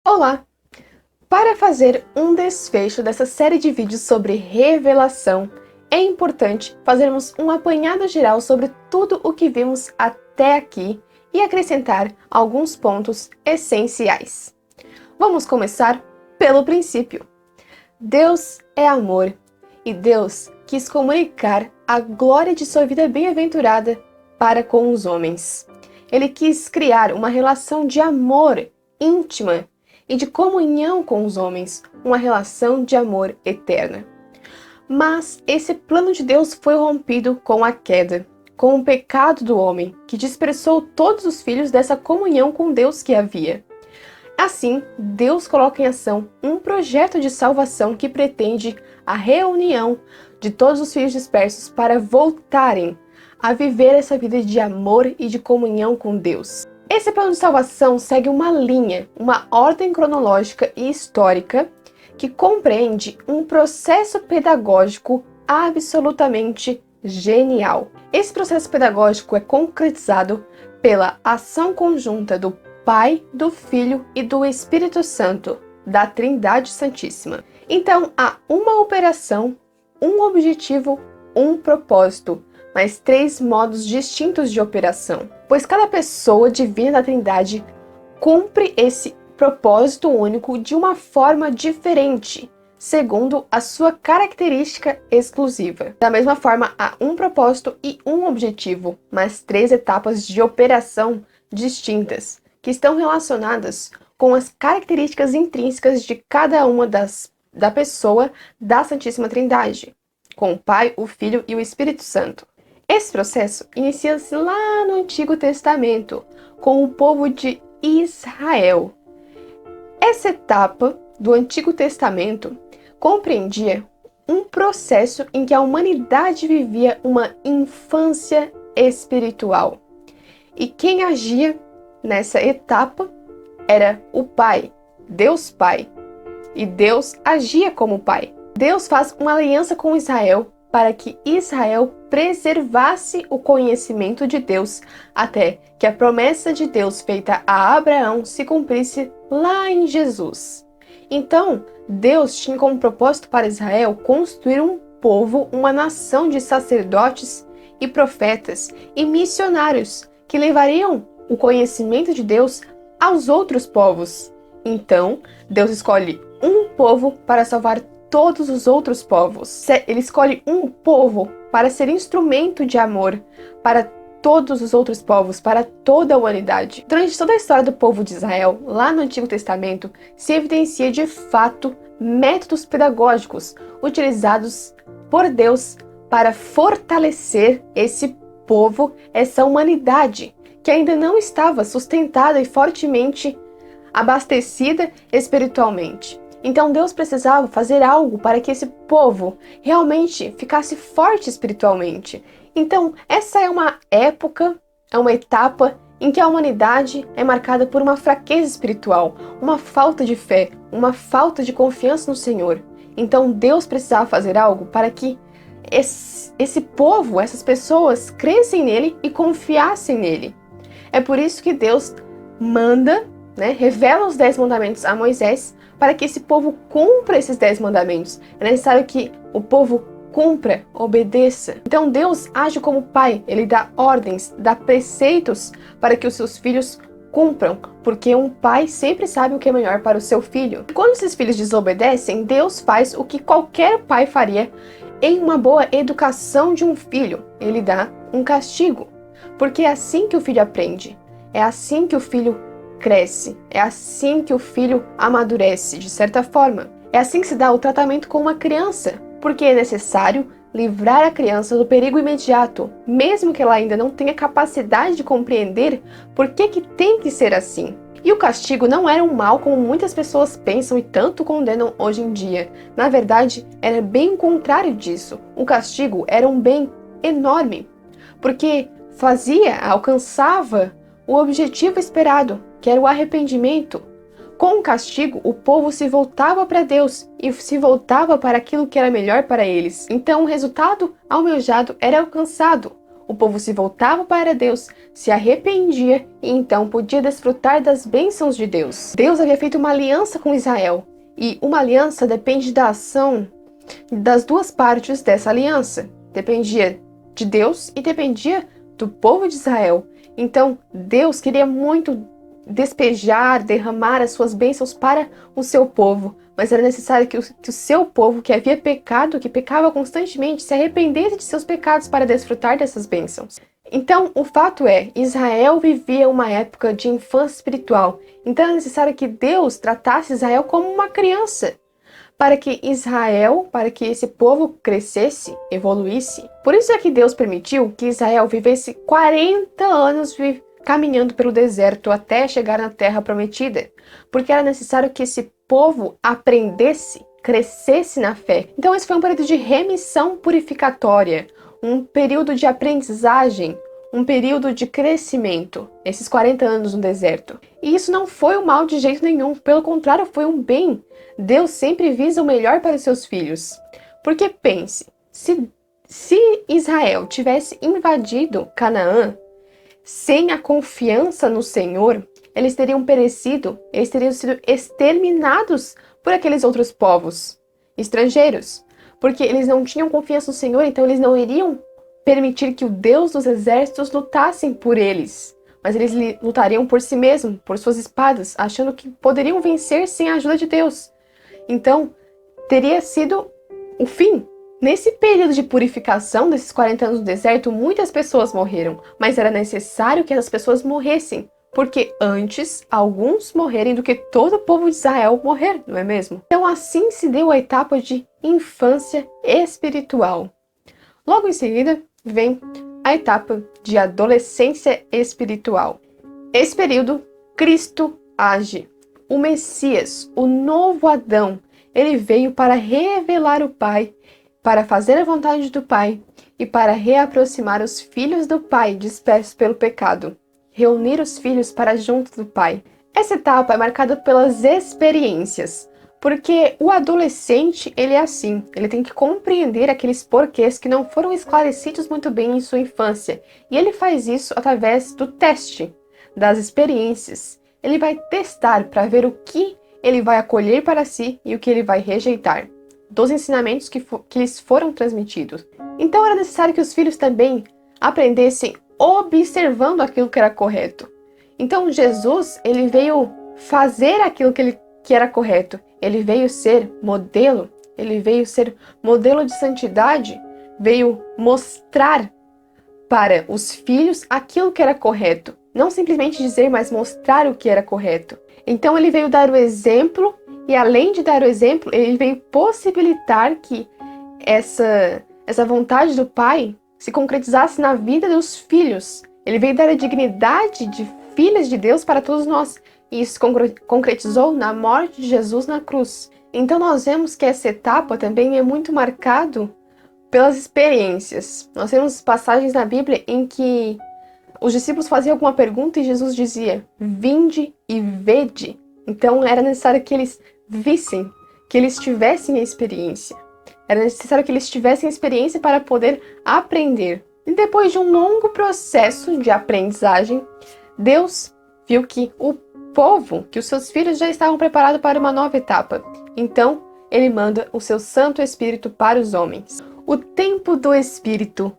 Olá! Para fazer um desfecho dessa série de vídeos sobre revelação, é importante fazermos um apanhado geral sobre tudo o que vimos até aqui e acrescentar alguns pontos essenciais. Vamos começar pelo princípio. Deus é amor e Deus quis comunicar a glória de sua vida bem-aventurada para com os homens. Ele quis criar uma relação de amor íntima e de comunhão com os homens, uma relação de amor eterna. Mas esse plano de Deus foi rompido com a queda, com o pecado do homem, que dispersou todos os filhos dessa comunhão com Deus que havia. Assim, Deus coloca em ação um projeto de salvação que pretende a reunião de todos os filhos dispersos para voltarem a viver essa vida de amor e de comunhão com Deus. Esse plano de salvação segue uma linha, uma ordem cronológica e histórica que compreende um processo pedagógico absolutamente genial. Esse processo pedagógico é concretizado pela ação conjunta do Pai, do Filho e do Espírito Santo, da Trindade Santíssima. Então, há uma operação, um objetivo, um propósito, mas três modos distintos de operação, pois cada pessoa divina da Trindade cumpre esse propósito único de uma forma diferente, segundo a sua característica exclusiva. Da mesma forma, há um propósito e um objetivo, mas três etapas de operação distintas, que estão relacionadas com as características intrínsecas de cada uma da pessoa da Santíssima Trindade, com o Pai, o Filho e o Espírito Santo. Esse processo inicia-se lá no Antigo Testamento, com o povo de Israel. Essa etapa do Antigo Testamento compreendia um processo em que a humanidade vivia uma infância espiritual. E quem agia nessa etapa era o Pai, Deus Pai. E Deus agia como Pai. Deus faz uma aliança com Israel para que Israel preservasse o conhecimento de Deus até que a promessa de Deus feita a Abraão se cumprisse lá em Jesus. Então, Deus tinha como propósito para Israel construir um povo, uma nação de sacerdotes e profetas e missionários que levariam o conhecimento de Deus aos outros povos. Então, Deus escolhe um povo para salvar todos os outros povos. Ele escolhe um povo para ser instrumento de amor para todos os outros povos, para toda a humanidade. Durante toda a história do povo de Israel, lá no Antigo Testamento, se evidencia de fato métodos pedagógicos utilizados por Deus para fortalecer esse povo, essa humanidade, que ainda não estava sustentada e fortemente abastecida espiritualmente. Então Deus precisava fazer algo para que esse povo realmente ficasse forte espiritualmente. Então essa é uma época, é uma etapa em que a humanidade é marcada por uma fraqueza espiritual, uma falta de fé, uma falta de confiança no Senhor. Então Deus precisava fazer algo para que esse povo, essas pessoas, crescem nele e confiassem nele. É por isso que Deus manda, revela os 10 mandamentos a Moisés, para que esse povo cumpra esses 10 mandamentos. É necessário que o povo cumpra, obedeça. Então Deus age como pai, ele dá ordens, dá preceitos para que os seus filhos cumpram, porque um pai sempre sabe o que é melhor para o seu filho. E quando esses filhos desobedecem, Deus faz o que qualquer pai faria em uma boa educação de um filho. Ele dá um castigo, porque é assim que o filho aprende, é assim que o filho cresce, é assim que o filho amadurece, de certa forma. É assim que se dá o tratamento com uma criança, porque é necessário livrar a criança do perigo imediato, mesmo que ela ainda não tenha capacidade de compreender por que tem que ser assim. E o castigo não era um mal como muitas pessoas pensam e tanto condenam hoje em dia. Na verdade, era bem o contrário disso. O castigo era um bem enorme, porque alcançava o objetivo esperado, que era o arrependimento. Com o castigo, o povo se voltava para Deus e se voltava para aquilo que era melhor para eles. Então, o resultado almejado era alcançado. o povo se voltava para Deus, se arrependia e então podia desfrutar das bênçãos de Deus. Deus havia feito uma aliança com Israel, e uma aliança depende da ação das duas partes dessa aliança. Dependia de Deus e dependia do povo de Israel. Então, Deus queria muito despejar, derramar as suas bênçãos para o seu povo, mas era necessário que o seu povo, que havia pecado, que pecava constantemente, se arrependesse de seus pecados para desfrutar dessas bênçãos. Então, o fato é, Israel vivia uma época de infância espiritual, então era necessário que Deus tratasse Israel como uma criança, para que esse povo crescesse, evoluísse. Por isso é que Deus permitiu que Israel vivesse 40 anos caminhando pelo deserto até chegar na terra prometida, porque era necessário que esse povo aprendesse, crescesse na fé. Então esse foi um período de remissão purificatória, um período de aprendizagem, um período de crescimento, esses 40 anos no deserto. E isso não foi um mal de jeito nenhum, pelo contrário, foi um bem. Deus sempre visa o melhor para os seus filhos. Porque pense, se Israel tivesse invadido Canaã sem a confiança no Senhor, eles teriam perecido, eles teriam sido exterminados por aqueles outros povos estrangeiros. Porque eles não tinham confiança no Senhor, então eles não iriam permitir que o Deus dos exércitos lutassem por eles. Mas eles lutariam por si mesmos, por suas espadas, achando que poderiam vencer sem a ajuda de Deus. Então, teria sido o fim. Nesse período de purificação desses 40 anos no deserto, muitas pessoas morreram, mas era necessário que essas pessoas morressem, porque antes alguns morrerem do que todo o povo de Israel morrer, não é mesmo? Então assim se deu a etapa de infância espiritual. Logo em seguida vem a etapa de adolescência espiritual. Esse período, Cristo age. O Messias, o novo Adão, ele veio para revelar o Pai, para fazer a vontade do Pai e para reaproximar os filhos do Pai dispersos pelo pecado, reunir os filhos para junto do Pai. Essa etapa é marcada pelas experiências, porque o adolescente, ele é assim, ele tem que compreender aqueles porquês que não foram esclarecidos muito bem em sua infância, e ele faz isso através do teste, das experiências. Ele vai testar para ver o que ele vai acolher para si e o que ele vai rejeitar, dos ensinamentos que lhes foram transmitidos. Então era necessário que os filhos também aprendessem observando aquilo que era correto. Então Jesus, ele veio fazer aquilo que era correto. Ele veio ser modelo, ele veio ser modelo de santidade, veio mostrar para os filhos aquilo que era correto. Não simplesmente dizer, mas mostrar o que era correto. Então ele veio dar o exemplo, e além de dar o exemplo, ele veio possibilitar que essa vontade do Pai se concretizasse na vida dos filhos. Ele veio dar a dignidade de filhas de Deus para todos nós. E isso concretizou na morte de Jesus na cruz. Então nós vemos que essa etapa também é muito marcado pelas experiências. Nós temos passagens na Bíblia em que os discípulos faziam alguma pergunta e Jesus dizia: vinde e vede. Então era necessário que eles vissem, que eles tivessem a experiência. Era necessário que eles tivessem a experiência para poder aprender. E depois de um longo processo de aprendizagem, Deus viu que o povo, que os seus filhos já estavam preparados para uma nova etapa. Então, ele manda o seu Santo Espírito para os homens. O tempo do Espírito,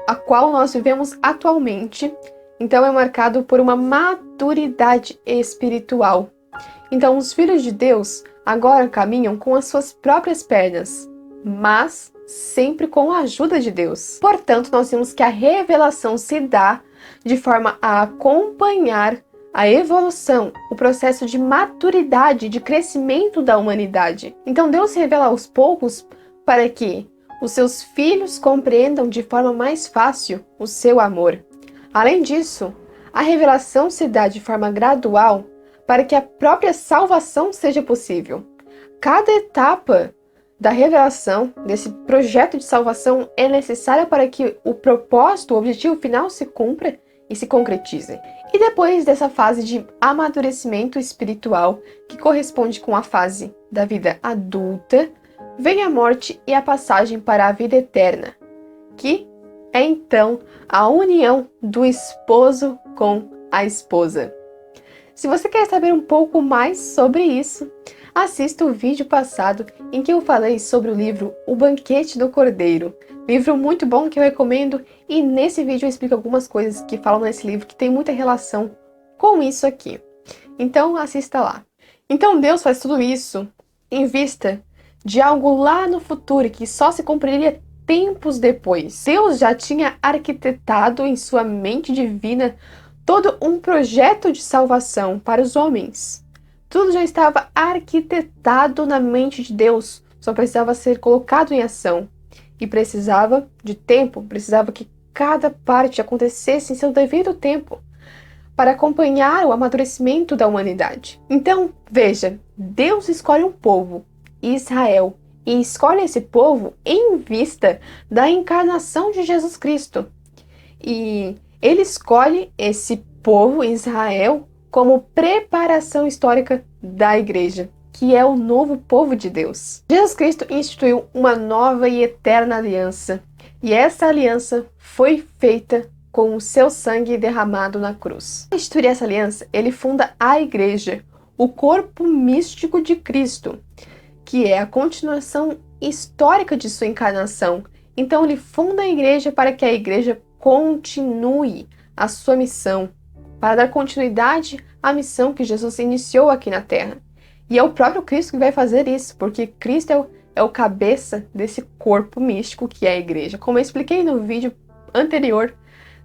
a qual nós vivemos atualmente, então é marcado por uma maturidade espiritual. Então, os filhos de Deus agora caminham com as suas próprias pernas, mas sempre com a ajuda de Deus. Portanto, nós vemos que a revelação se dá de forma a acompanhar a evolução, o processo de maturidade, de crescimento da humanidade. Então Deus se revela aos poucos para que os seus filhos compreendam de forma mais fácil o seu amor. Além disso, a revelação se dá de forma gradual para que a própria salvação seja possível. Cada etapa da revelação, desse projeto de salvação, é necessária para que o propósito, o objetivo final se cumpra e se concretize. E depois dessa fase de amadurecimento espiritual, que corresponde com a fase da vida adulta, vem a morte e a passagem para a vida eterna, que é então a união do esposo com a esposa. Se você quer saber um pouco mais sobre isso, assista o vídeo passado em que eu falei sobre o livro O Banquete do Cordeiro. Livro muito bom que eu recomendo, e nesse vídeo eu explico algumas coisas que falam nesse livro que tem muita relação com isso aqui. Então assista lá. Então Deus faz tudo isso em vista de algo lá no futuro que só se cumpriria tempos depois. Deus já tinha arquitetado em sua mente divina todo um projeto de salvação para os homens. Tudo já estava arquitetado na mente de Deus, só precisava ser colocado em ação. E precisava de tempo, precisava que cada parte acontecesse em seu devido tempo, para acompanhar o amadurecimento da humanidade. Então, veja, Deus escolhe um povo, Israel, e escolhe esse povo em vista da encarnação de Jesus Cristo. E ele escolhe esse povo, Israel, como preparação histórica da igreja, que é o novo povo de Deus. Jesus Cristo instituiu uma nova e eterna aliança, e essa aliança foi feita com o seu sangue derramado na cruz. Para instituir essa aliança, ele funda a igreja, o corpo místico de Cristo, que é a continuação histórica de sua encarnação. Então ele funda a igreja para que a igreja continue a sua missão, para dar continuidade à missão que Jesus iniciou aqui na Terra. E é o próprio Cristo que vai fazer isso, porque Cristo é o cabeça desse corpo místico que é a igreja, como eu expliquei no vídeo anterior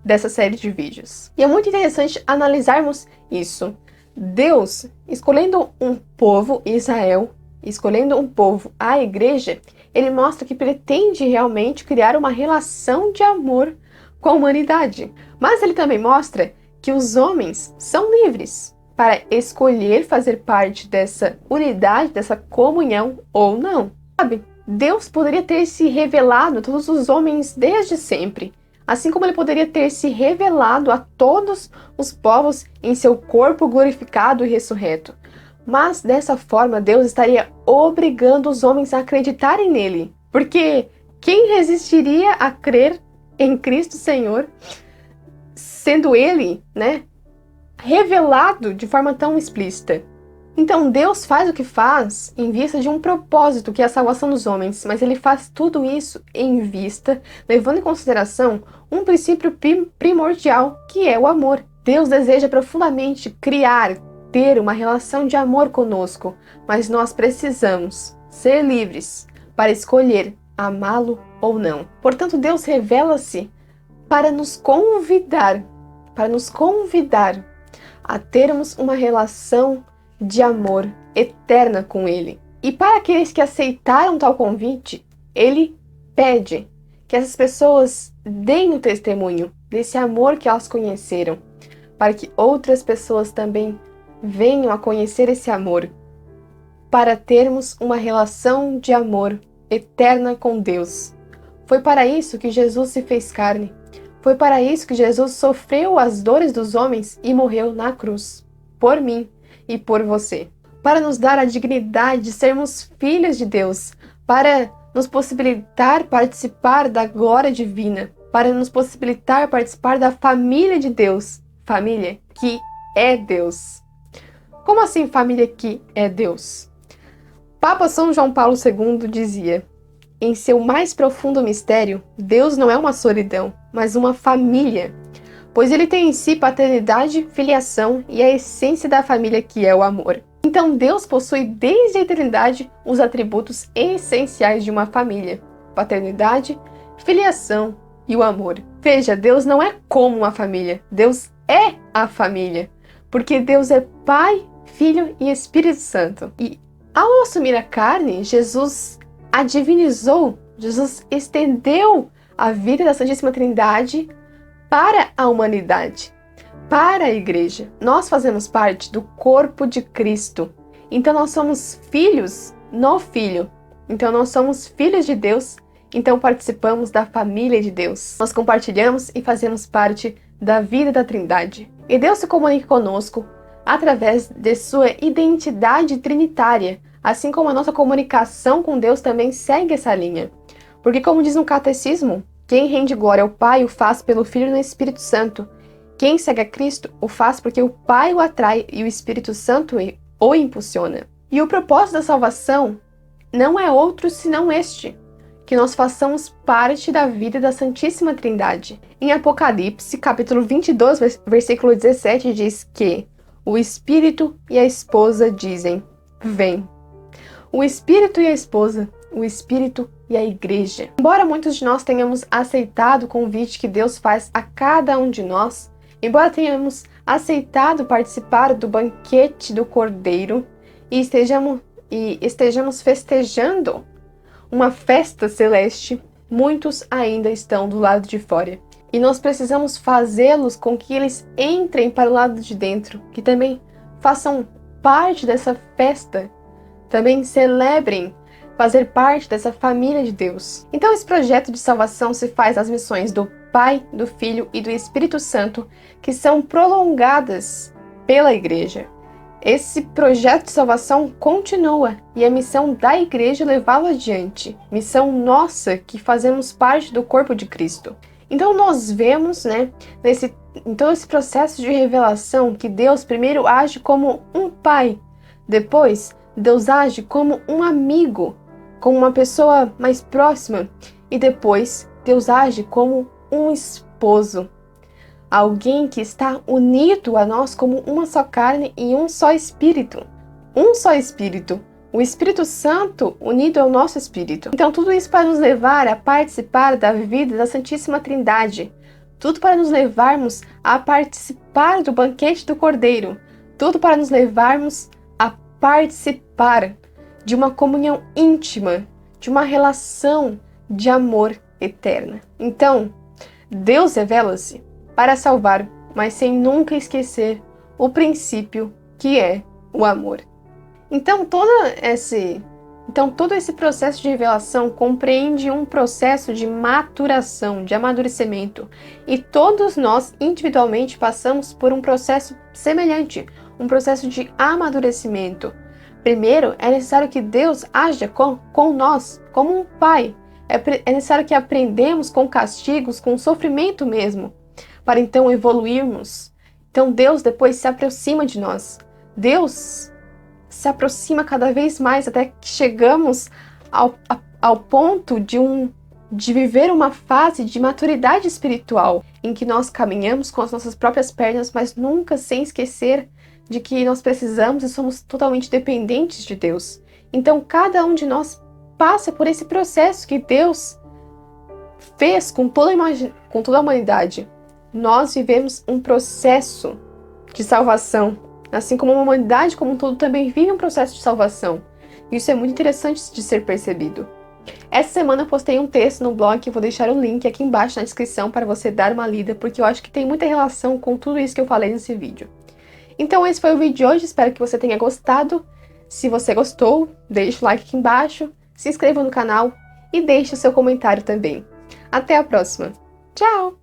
dessa série de vídeos. E é muito interessante analisarmos isso. Deus, escolhendo um povo, Israel, escolhendo um povo, a igreja, ele mostra que pretende realmente criar uma relação de amor com a humanidade. Mas ele também mostra que os homens são livres para escolher fazer parte dessa unidade, dessa comunhão ou não. Sabe, Deus poderia ter se revelado a todos os homens desde sempre, assim como ele poderia ter se revelado a todos os povos em seu corpo glorificado e ressurreto. Mas dessa forma Deus estaria obrigando os homens a acreditarem nele, porque quem resistiria a crer em Cristo Senhor, sendo ele, revelado de forma tão explícita? Então Deus faz o que faz em vista de um propósito, que é a salvação dos homens, mas ele faz tudo isso em vista, levando em consideração um princípio primordial, que é o amor. Deus deseja profundamente ter uma relação de amor conosco, mas nós precisamos ser livres para escolher amá-lo ou não. Portanto, Deus revela-se para nos convidar a termos uma relação de amor eterna com Ele. E para aqueles que aceitaram tal convite, Ele pede que essas pessoas deem o testemunho desse amor que elas conheceram, para que outras pessoas também venham a conhecer esse amor, para termos uma relação de amor eterna com Deus. Foi para isso que Jesus se fez carne. Foi para isso que Jesus sofreu as dores dos homens e morreu na cruz, por mim e por você, para nos dar a dignidade de sermos filhos de Deus, para nos possibilitar participar da glória divina, para nos possibilitar participar da família de Deus, família que é Deus. Como assim família que é Deus? Papa São João Paulo II dizia: em seu mais profundo mistério, Deus não é uma solidão, mas uma família, pois ele tem em si paternidade, filiação e a essência da família, que é o amor. Então Deus possui desde a eternidade os atributos essenciais de uma família: paternidade, filiação e o amor. Veja, Deus não é como uma família, Deus é a família, porque Deus é Pai, Filho e Espírito Santo. E ao assumir a carne, Jesus a divinizou, Jesus estendeu a vida da Santíssima Trindade para a humanidade, para a igreja. Nós fazemos parte do corpo de Cristo, então nós somos filhos no Filho, então nós somos filhos de Deus, então participamos da família de Deus. Nós compartilhamos e fazemos parte da vida da Trindade. E Deus se comunica conosco através de sua identidade trinitária, assim como a nossa comunicação com Deus também segue essa linha. Porque, como diz no Catecismo, Quem rende glória ao Pai o faz pelo Filho no Espírito Santo. Quem segue a Cristo o faz porque o Pai o atrai e o Espírito Santo o impulsiona. E o propósito da salvação não é outro senão este: que nós façamos parte da vida da Santíssima Trindade. Em Apocalipse, capítulo 22, versículo 17, diz que o Espírito e a esposa dizem: vem. O Espírito e a esposa, o Espírito e a Igreja. Embora muitos de nós tenhamos aceitado o convite que Deus faz a cada um de nós, embora tenhamos aceitado participar do banquete do Cordeiro e estejamos festejando uma festa celeste, muitos ainda estão do lado de fora. E nós precisamos fazê-los com que eles entrem para o lado de dentro, que também façam parte dessa festa, também celebrem fazer parte dessa família de Deus. Então esse projeto de salvação se faz nas missões do Pai, do Filho e do Espírito Santo, que são prolongadas pela Igreja. Esse projeto de salvação continua e é missão da Igreja levá-lo adiante. Missão nossa que fazemos parte do corpo de Cristo. Então nós vemos, em todo esse processo de revelação, que Deus primeiro age como um pai, depois Deus age como um amigo, como uma pessoa mais próxima, e depois Deus age como um esposo. Alguém que está unido a nós como uma só carne e um só espírito. Um só espírito. O Espírito Santo unido ao nosso espírito. Então tudo isso para nos levar a participar da vida da Santíssima Trindade. Tudo para nos levarmos a participar do banquete do Cordeiro. Tudo para nos levarmos a participar de uma comunhão íntima, de uma relação de amor eterna. Então, Deus revela-se para salvar, mas sem nunca esquecer o princípio que é o amor. Então todo esse processo de revelação compreende um processo de maturação, de amadurecimento. E todos nós, individualmente, passamos por um processo semelhante, um processo de amadurecimento. Primeiro, é necessário que Deus haja com nós, como um pai. É necessário que aprendamos com castigos, com sofrimento mesmo, para então evoluirmos. Então Deus depois se aproxima de nós. Deus se aproxima cada vez mais até que chegamos ao ponto de viver uma fase de maturidade espiritual, em que nós caminhamos com as nossas próprias pernas, mas nunca sem esquecer de que nós precisamos e somos totalmente dependentes de Deus. Então cada um de nós passa por esse processo que Deus fez com toda a humanidade. Nós vivemos um processo de salvação, assim como a humanidade como um todo também vive um processo de salvação. Isso é muito interessante de ser percebido. Essa semana eu postei um texto no blog, que eu vou deixar o link aqui embaixo na descrição para você dar uma lida, porque eu acho que tem muita relação com tudo isso que eu falei nesse vídeo. Então esse foi o vídeo de hoje, espero que você tenha gostado. Se você gostou, deixe o like aqui embaixo, se inscreva no canal e deixe o seu comentário também. Até a próxima. Tchau!